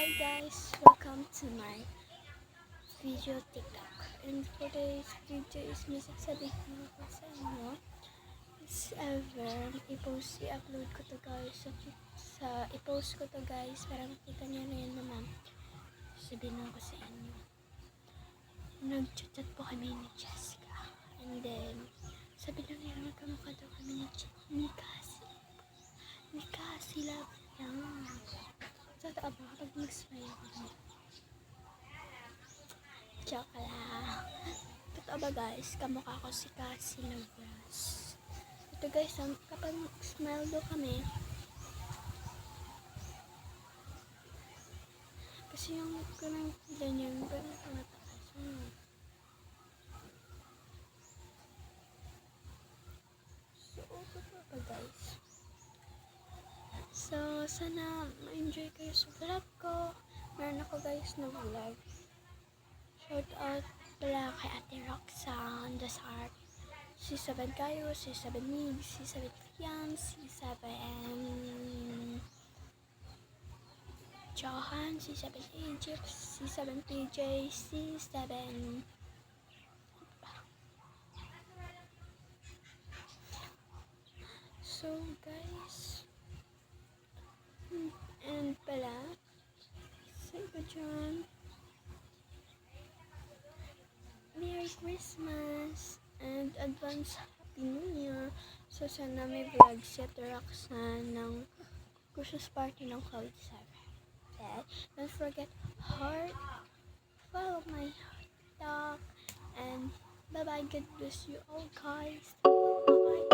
Hi guys, welcome to my video TikTok. And for today's video is may sasabihin ko sa inyo. If ever, i-upload ko to guys i-post ko to guys para makita niyo na yan naman. Sabihin ko sa inyo. Nag-chat po kami ni Jessica. And then, sabi lang niya magkamukha daw kami ni Cassie love yan. Totoo ba kapag mag-smile ako? Joke lang. Totoo ba guys, kamukha ko si Cassie Labras. Ito guys, kapag mag-smile daw kami, kasi yung kanang ganyan, parang tumataas. So, totoo ba guys? So, sana ma-enjoy kayo sa vlog ko. Meron ako guys na vlog. Shout out pala kay Ate Roxanne Dasart, C7 Kayo, C7 Mig, C7 Fiam, C7 Johan, C7 Egypt, C7 PJ, C7 So guys, and pala say ko dyan, Merry Christmas and advance Happy New Year. So sana may vlog si Ate Roxanne ng Christmas party ng Cloud 7. Okay? Don't forget heart, follow my TikTok, and bye bye. God bless you all guys. Bye.